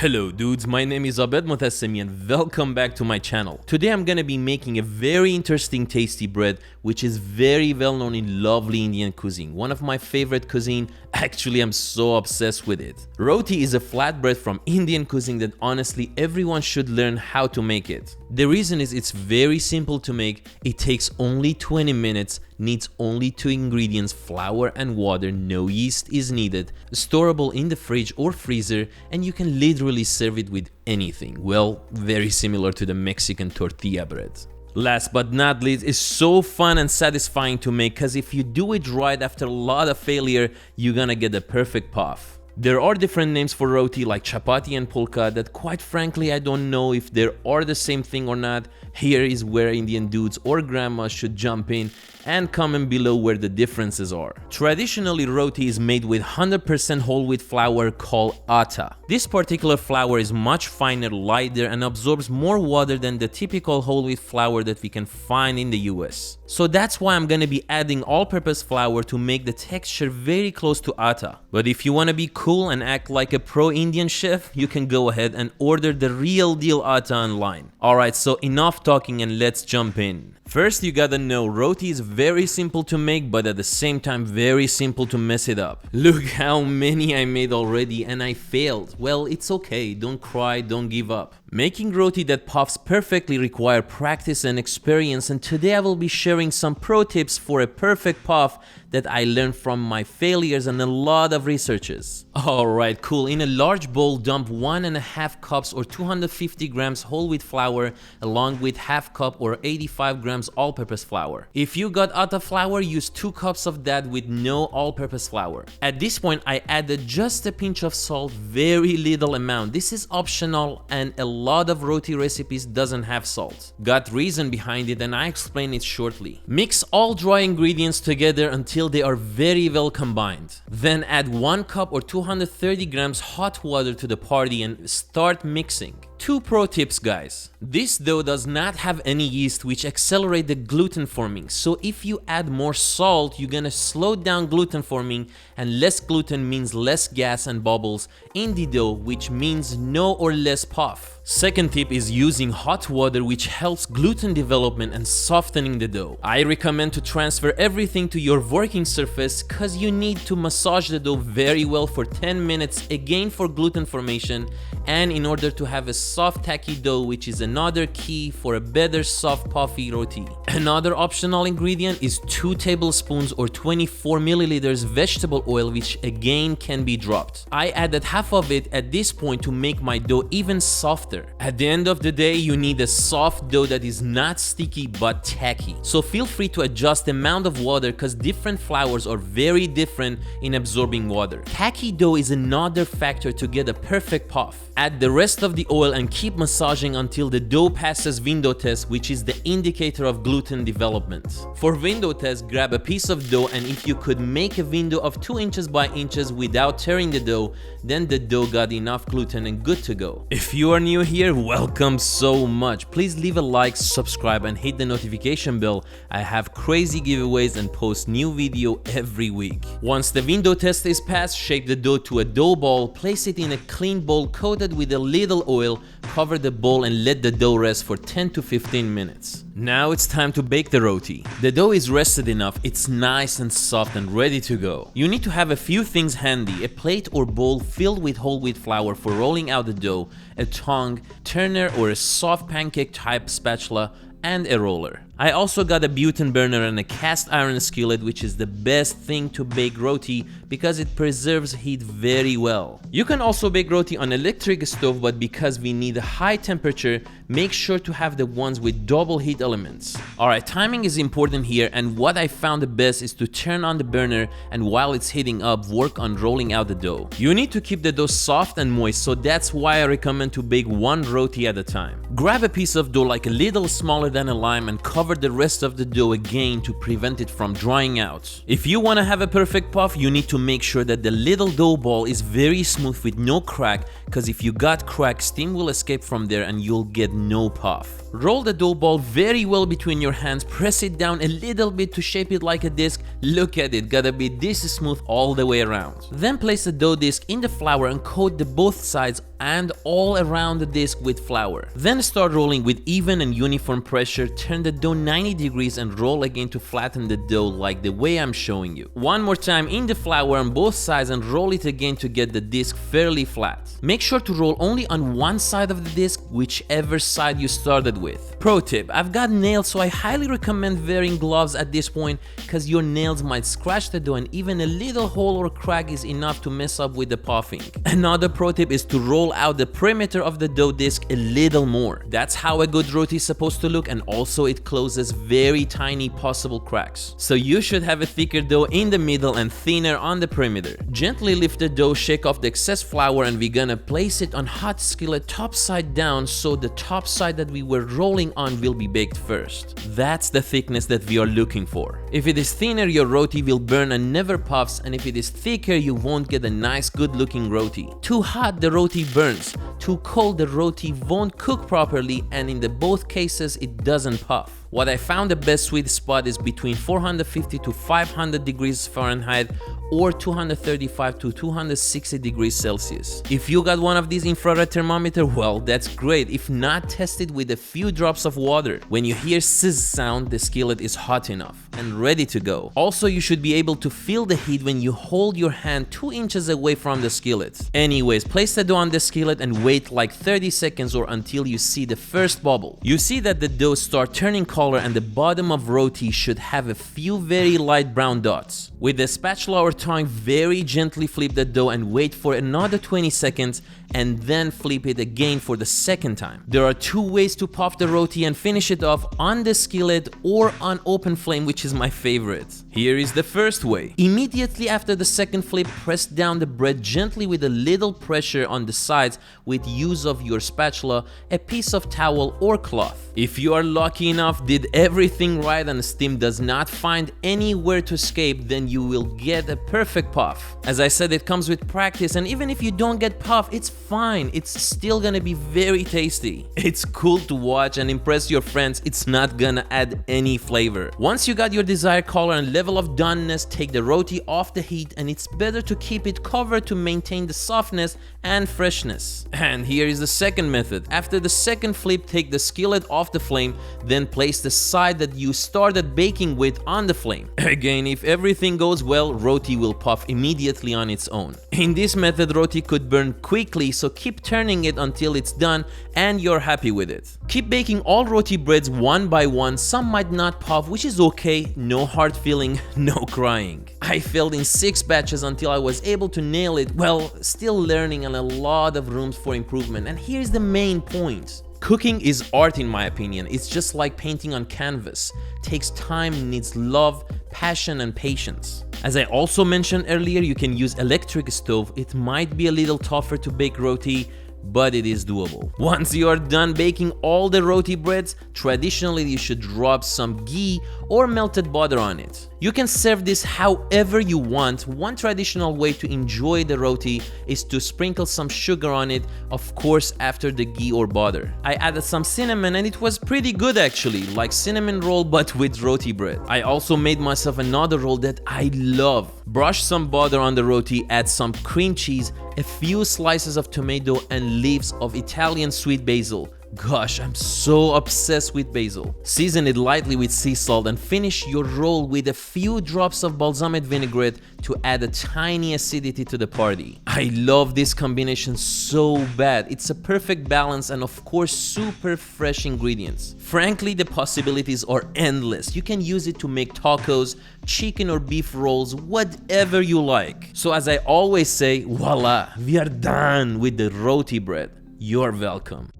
Hello dudes, my name is Abed Motasemi and welcome back to my channel. Today I'm gonna be making a very interesting tasty bread which is very well known in lovely Indian cuisine. One of my favorite cuisine, actually I'm so obsessed with it. Roti is a flatbread from Indian cuisine that honestly everyone should learn how to make it. The reason is it's very simple to make, it takes only 20 minutes, needs only 2 ingredients, flour and water, no yeast is needed, storable in the fridge or freezer, and you can literally serve it with anything. Well, very similar to the Mexican tortilla bread. Last but not least, it's so fun and satisfying to make because if you do it right after a lot of failure, you're gonna get the perfect puff. There are different names for roti like Chapati and Phulka that quite frankly I don't know if they are the same thing or not. Here is where Indian dudes or grandmas should jump in and comment below where the differences are. Traditionally, roti is made with 100% whole wheat flour called atta. This particular flour is much finer, lighter and absorbs more water than the typical whole wheat flour that we can find in the US. So that's why I'm gonna be adding all-purpose flour to make the texture very close to atta. But if you wanna be cool and act like a pro-Indian chef, you can go ahead and order the real deal atta online. Alright, so enough talking and let's jump in. First, you gotta know roti is very simple to make, but at the same time very simple to mess it up. Look how many I made already and I failed. Well, it's okay, don't cry, don't give up. Making roti that puffs perfectly require practice and experience, and today I will be sharing some pro tips for a perfect puff that I learned from my failures and a lot of researches. Alright, cool. In a large bowl, dump 1.5 cups or 250 grams whole wheat flour along with half cup or 85 grams all-purpose flour. If you got atta flour, use 2 cups of that with no all-purpose flour. At this point, I added just a pinch of salt, very little amount. This is optional and a lot of roti recipes doesn't have salt. Got reason behind it and I explain it shortly. Mix all dry ingredients together until they are very well combined. Then add 1 cup or 230 grams hot water to the party and start mixing. 2 pro tips guys. This dough does not have any yeast which accelerate the gluten forming, so if you add more salt you're gonna slow down gluten forming, and less gluten means less gas and bubbles in the dough, which means no or less puff. Second tip is using hot water which helps gluten development and softening the dough. I recommend to transfer everything to your working surface cause you need to massage the dough very well for 10 minutes again for gluten formation and in order to have a soft tacky dough, which is another key for a better soft puffy roti. Another optional ingredient is 2 tablespoons or 24 milliliters vegetable oil, which again can be dropped. I added half of it at this point to make my dough even softer. At the end of the day, you need a soft dough that is not sticky but tacky. So feel free to adjust the amount of water cause different flours are very different in absorbing water. Tacky dough is another factor to get a perfect puff. Add the rest of the oil and keep massaging until the dough passes window test, which is the indicator of gluten development. For window test, grab a piece of dough and if you could make a window of 2 inches by inches without tearing the dough, then the dough got enough gluten and good to go. If you are new here, welcome so much. Please leave a like, subscribe and hit the notification bell. I have crazy giveaways and post new video every week. Once the window test is passed, shape the dough to a dough ball, place it in a clean bowl coated with a little oil, cover the bowl and let the dough rest for 10 to 15 minutes. Now it's time to bake the roti. The dough is rested enough, it's nice and soft and ready to go. You need to have a few things handy: a plate or bowl filled with whole wheat flour for rolling out the dough, a tongue, turner or a soft pancake type spatula, and a roller. I also got a butane burner and a cast iron skillet, which is the best thing to bake roti because it preserves heat very well. You can also bake roti on electric stove, but because we need a high temperature, make sure to have the ones with double heat elements. Alright, timing is important here, and what I found the best is to turn on the burner and while it's heating up, work on rolling out the dough. You need to keep the dough soft and moist, so that's why I recommend to bake 1 roti at a time. Grab a piece of dough like a little smaller than a lime and cover over the rest of the dough again to prevent it from drying out. If you want to have a perfect puff, you need to make sure that the little dough ball is very smooth with no crack, because if you got crack, steam will escape from there and you'll get no puff. Roll the dough ball very well between your hands, press it down a little bit to shape it like a disc. Look at it, gotta be this smooth all the way around. Then place the dough disc in the flour and coat the both sides and all around the disc with flour. Then start rolling with even and uniform pressure, turn the dough 90 degrees and roll again to flatten the dough like the way I'm showing you. One more time in the flour on both sides and roll it again to get the disc fairly flat. Make sure to roll only on one side of the disc, whichever side you started with. Pro tip, I've got nails, so I highly recommend wearing gloves at this point because your nails might scratch the dough and even a little hole or crack is enough to mess up with the puffing. Another pro tip is to roll out the perimeter of the dough disc a little more. That's how a good roti is supposed to look, and also it closes very tiny possible cracks. So you should have a thicker dough in the middle and thinner on the perimeter. Gently lift the dough, shake off the excess flour, and we're gonna place it on hot skillet top side down, so the top side that we were rolling on will be baked first. That's the thickness that we are looking for. If it is thinner, your roti will burn and never puffs, and if it is thicker, you won't get a nice good looking roti. Too hot, the roti burns. Too cold, the roti won't cook properly, and in the both cases it doesn't puff. What I found the best sweet spot is between 450 to 500 degrees Fahrenheit or 235 to 260 degrees Celsius. If you got one of these infrared thermometer, well, that's great. If not, test it with a few drops of water. When you hear sizz sound, the skillet is hot enough and ready to go. Also, you should be able to feel the heat when you hold your hand 2 inches away from the skillet. Anyways, place the dough on the skillet and wait like 30 seconds or until you see the first bubble. You see that the dough start turning color and the bottom of roti should have a few very light brown dots. With the spatula or tongue, very gently flip the dough and wait for another 20 seconds and then flip it again for the second time. There are 2 ways to puff the roti and finish it off: on the skillet or on open flame, which is my favorite. Here is the first way. Immediately after the second flip, press down the bread gently with a little pressure on the sides with use of your spatula, a piece of towel or cloth. If you are lucky enough, did everything right and steam does not find anywhere to escape, then you will get a perfect puff. As I said, it comes with practice, and even if you don't get puff, it's fine. It's still gonna be very tasty. It's cool to watch and impress your friends. It's not gonna add any flavor. Once you got your desired color and level of doneness, take the roti off the heat, and it's better to keep it covered to maintain the softness and freshness. And here is the second method. After the second flip, take the skillet off the flame, then place the side that you started baking with on the flame. Again, if everything goes well, roti will puff immediately on its own. In this method, roti could burn quickly, so keep turning it until it's done and you're happy with it. Keep baking all roti breads one by one. Some might not puff, which is okay. No hard feeling, no crying. I failed in 6 batches until I was able to nail it. Well, still learning and a lot of rooms for improvement. And here's the main point. Cooking is art in my opinion. It's just like painting on canvas. Takes time, needs love, passion and patience. As I also mentioned earlier, you can use electric stove. It might be a little tougher to bake roti, but it is doable. Once you are done baking all the roti breads, traditionally you should rub some ghee or melted butter on it. You can serve this however you want. One traditional way to enjoy the roti is to sprinkle some sugar on it, of course after the ghee or butter. I added some cinnamon and it was pretty good actually, like cinnamon roll but with roti bread. I also made myself another roll that I love. Brush some butter on the roti, add some cream cheese, a few slices of tomato and leaves of Italian sweet basil. Gosh, I'm so obsessed with basil. Season it lightly with sea salt and finish your roll with a few drops of balsamic vinaigrette to add a tiny acidity to the party. I love this combination so bad. It's a perfect balance and of course super fresh ingredients. Frankly, the possibilities are endless. You can use it to make tacos, chicken or beef rolls, whatever you like. So as I always say, voila, we are done with the roti bread. You're welcome.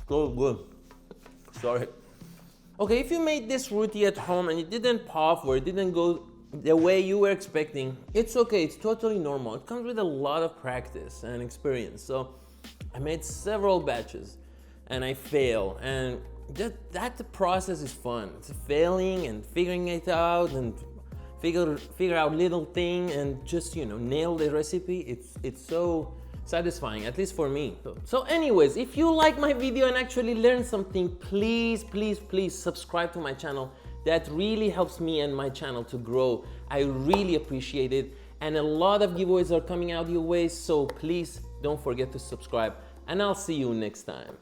So good. Sorry. Okay, if you made this roti at home and it didn't puff or it didn't go the way you were expecting, it's okay, it's totally normal. It comes with a lot of practice and experience. So I made several batches and I fail, and that process is fun. It's failing and figuring it out and figure out little thing and just, you know, nail the recipe. It's so satisfying, at least for me. So anyways, if you like my video and actually learned something, please subscribe to my channel. That really helps me and my channel to grow. I really appreciate it. And a lot of giveaways are coming out your way, so please don't forget to subscribe. And I'll see you next time.